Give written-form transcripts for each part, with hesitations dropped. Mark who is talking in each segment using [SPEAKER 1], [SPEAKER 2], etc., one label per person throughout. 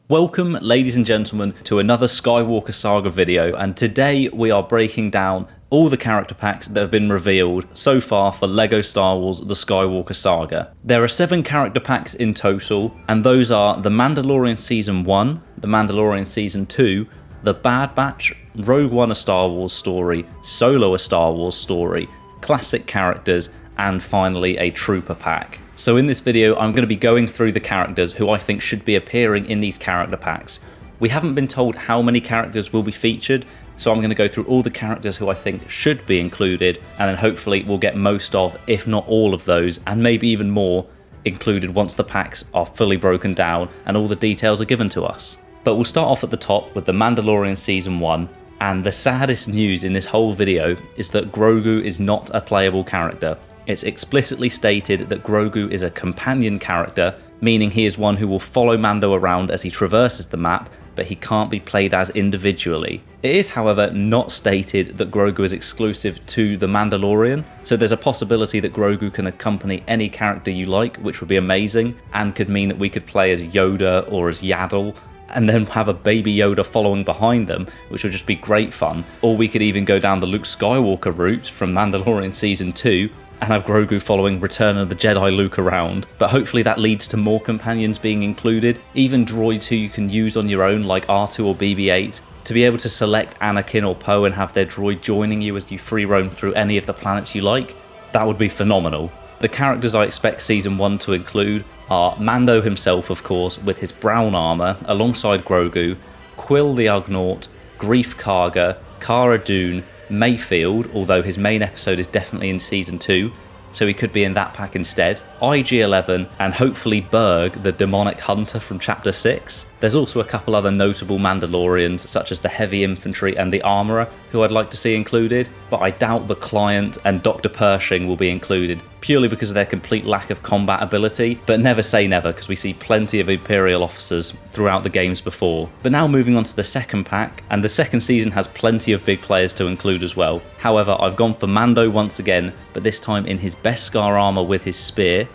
[SPEAKER 1] Welcome, ladies and gentlemen, to another Skywalker Saga video, and today we are breaking down all the character packs that have been revealed so far for LEGO Star Wars The Skywalker Saga. There are 7 character packs in total, and those are The Mandalorian Season 1, The Mandalorian Season 2, The Bad Batch, Rogue One A Star Wars Story, Solo A Star Wars Story, Classic Characters, and finally a Trooper pack. So in this video I'm going to be going through the characters who I think should be appearing in these character packs. We haven't been told how many characters will be featured, so I'm going to go through all the characters who I think should be included, and then hopefully we'll get most of, if not all of those, and maybe even more, included once the packs are fully broken down and all the details are given to us. But we'll start off at the top with The Mandalorian Season 1, and the saddest news in this whole video is that Grogu is not a playable character. It's explicitly stated that Grogu is a companion character, meaning he is one who will follow Mando around as he traverses the map, but he can't be played as individually. It is, however, not stated that Grogu is exclusive to The Mandalorian, so there's a possibility that Grogu can accompany any character you like, which would be amazing, and could mean that we could play as Yoda or as Yaddle, and then have a baby Yoda following behind them, which would just be great fun. Or we could even go down the Luke Skywalker route from Mandalorian Season 2, and have Grogu following Return of the Jedi Luke around, but hopefully that leads to more companions being included, even droids who you can use on your own like R2 or BB-8, to be able to select Anakin or Poe and have their droid joining you as you free roam through any of the planets you like. That would be phenomenal. The characters I expect Season 1 to include are Mando himself, of course, with his brown armour, alongside Grogu, Quill the Ugnaught, Greef Karga, Cara Dune, Mayfield, although his main episode is definitely in Season 2, so he could be in that pack instead, IG-11, and hopefully Berg, the demonic hunter from Chapter 6. There's also a couple other notable Mandalorians, such as the Heavy Infantry and the Armourer, who I'd like to see included, but I doubt the Client and Dr. Pershing will be included, purely because of their complete lack of combat ability, but never say never, because we see plenty of Imperial officers throughout the games before. But now moving on to the second pack, and the second season has plenty of big players to include as well. However, I've gone for Mando once again, but this time in his Beskar armour with his spear,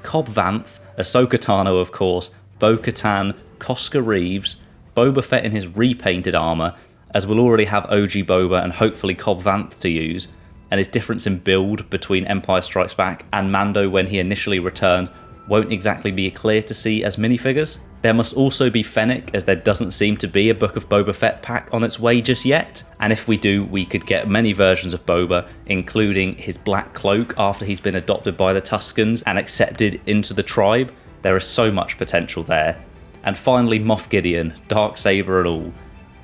[SPEAKER 1] Cobb Vanth, Ahsoka Tano of course, Bo-Katan, Koska Reeves, Boba Fett in his repainted armour, as we'll already have OG Boba and hopefully Cobb Vanth to use, and his difference in build between Empire Strikes Back and Mando when he initially returned won't exactly be clear to see as minifigures. There must also be Fennec, as there doesn't seem to be a Book of Boba Fett pack on its way just yet, and if we do, we could get many versions of Boba, including his black cloak after he's been adopted by the Tuskens and accepted into the tribe. There is so much potential there. And finally Moff Gideon, Darksaber and all.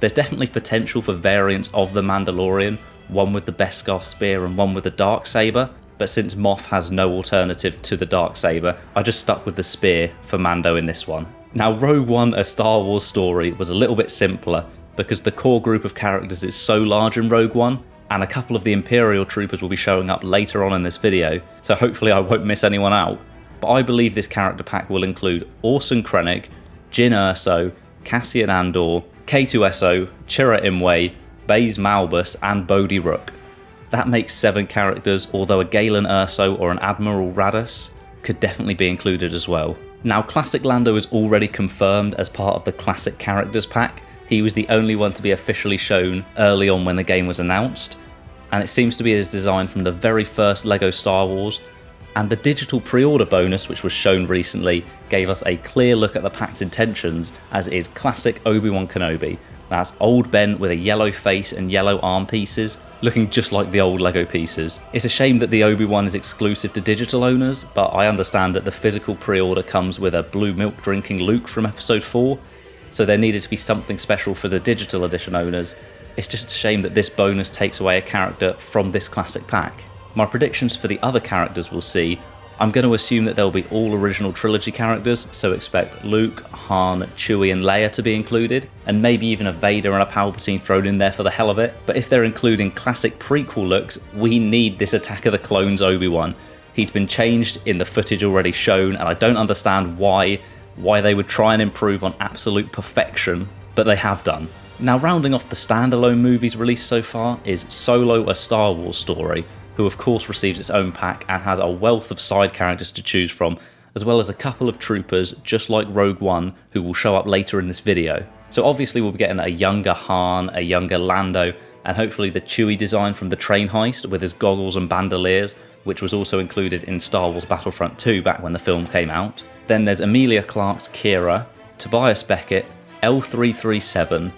[SPEAKER 1] There's definitely potential for variants of the Mandalorian, one with the Beskar spear and one with the Darksaber, but since Moff has no alternative to the Darksaber, I just stuck with the spear for Mando in this one. Now, Rogue One A Star Wars Story was a little bit simpler, because the core group of characters is so large in Rogue One, and a couple of the Imperial troopers will be showing up later on in this video, so hopefully I won't miss anyone out. But I believe this character pack will include Orson Krennic, Jyn Erso, Cassian Andor, K2SO, Chirrut Imwe, Baze Malbus, and Bodhi Rook. That makes 7 characters, although a Galen Erso or an Admiral Raddus could definitely be included as well. Now, Classic Lando is already confirmed as part of the Classic Characters pack. He was the only one to be officially shown early on when the game was announced, and it seems to be his design from the very first LEGO Star Wars, and the digital pre-order bonus which was shown recently gave us a clear look at the pack's intentions, as is Classic Obi-Wan Kenobi. That's old Ben with a yellow face and yellow arm pieces, looking just like the old LEGO pieces. It's a shame that the Obi-Wan is exclusive to digital owners, but I understand that the physical pre-order comes with a blue milk drinking Luke from Episode 4, so there needed to be something special for the digital edition owners. It's just a shame that this bonus takes away a character from this classic pack. My predictions for the other characters we'll see, I'm going to assume that they'll be all original trilogy characters, so expect Luke, Han, Chewie and Leia to be included, and maybe even a Vader and a Palpatine thrown in there for the hell of it. But if they're including classic prequel looks, we need this Attack of the Clones Obi-Wan. He's been changed in the footage already shown, and I don't understand why they would try and improve on absolute perfection, but they have done. Now, rounding off the standalone movies released so far is Solo A Star Wars Story, who of course receives its own pack and has a wealth of side characters to choose from, as well as a couple of troopers just like Rogue One who will show up later in this video. So obviously we'll be getting a younger Han, a younger Lando, and hopefully the Chewie design from the train heist with his goggles and bandoliers, which was also included in Star Wars Battlefront 2 back when the film came out. Then there's Emilia Clarke's Kira, Tobias Beckett, L337,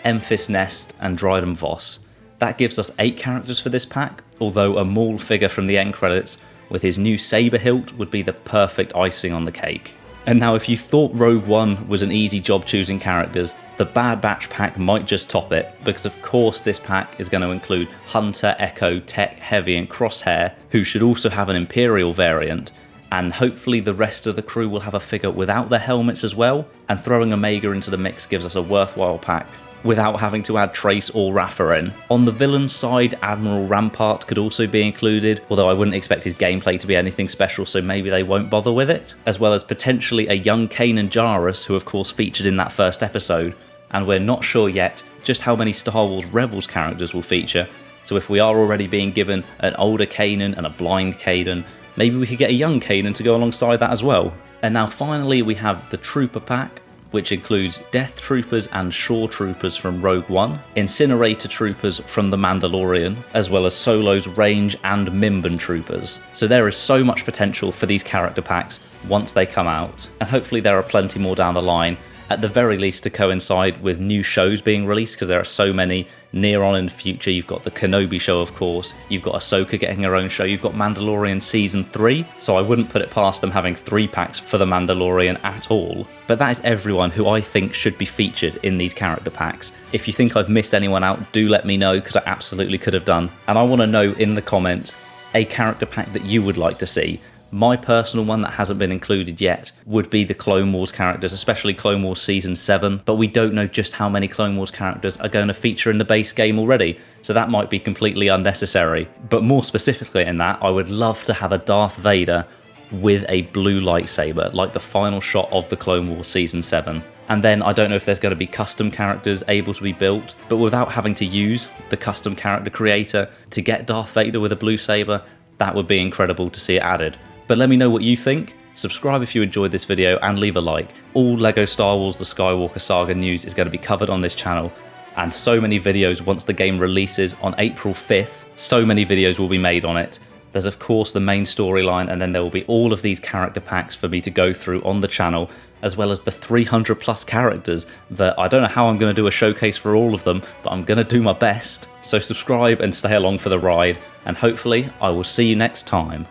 [SPEAKER 1] Memphis Nest, and Dryden Voss. That gives us 8 characters for this pack, although a Maul figure from the end credits with his new saber hilt would be the perfect icing on the cake. And now if you thought Rogue One was an easy job choosing characters, the Bad Batch pack might just top it, because of course this pack is going to include Hunter, Echo, Tech, Heavy and Crosshair, who should also have an Imperial variant, and hopefully the rest of the crew will have a figure without their helmets as well, and throwing Omega into the mix gives us a worthwhile pack without having to add Trace or Rafa in. On the villain side, Admiral Rampart could also be included, although I wouldn't expect his gameplay to be anything special, so maybe they won't bother with it. As well as potentially a young Kanan Jarrus, who of course featured in that first episode, and we're not sure yet just how many Star Wars Rebels characters will feature, so if we are already being given an older Kanan and a blind Kanan, maybe we could get a young Kanan to go alongside that as well. And now finally we have the Trooper pack, which includes Death Troopers and Shore Troopers from Rogue One, Incinerator Troopers from The Mandalorian, as well as Solo's Range and Mimban Troopers. So there is so much potential for these character packs once they come out, and hopefully there are plenty more down the line, at the very least to coincide with new shows being released, because there are so many near on in the future. You've got the Kenobi show, of course, you've got Ahsoka getting her own show, you've got Mandalorian Season 3, so I wouldn't put it past them having 3 packs for the Mandalorian at all. But that is everyone who I think should be featured in these character packs. If you think I've missed anyone out, do let me know, because I absolutely could have done. And I want to know in the comments a character pack that you would like to see. My personal one that hasn't been included yet would be the Clone Wars characters, especially Clone Wars Season 7, but we don't know just how many Clone Wars characters are going to feature in the base game already, so that might be completely unnecessary. But more specifically in that, I would love to have a Darth Vader with a blue lightsaber, like the final shot of the Clone Wars Season 7. And then I don't know if there's going to be custom characters able to be built, but without having to use the custom character creator to get Darth Vader with a blue saber, that would be incredible to see it added. But let me know what you think. Subscribe if you enjoyed this video and leave a like. All LEGO Star Wars The Skywalker Saga news is going to be covered on this channel, and so many videos once the game releases on April 5th. So many videos will be made on it. There's of course the main storyline, and then there will be all of these character packs for me to go through on the channel, as well as the 300 plus characters that I don't know how I'm going to do a showcase for all of them, but I'm going to do my best. So subscribe and stay along for the ride, and hopefully I will see you next time.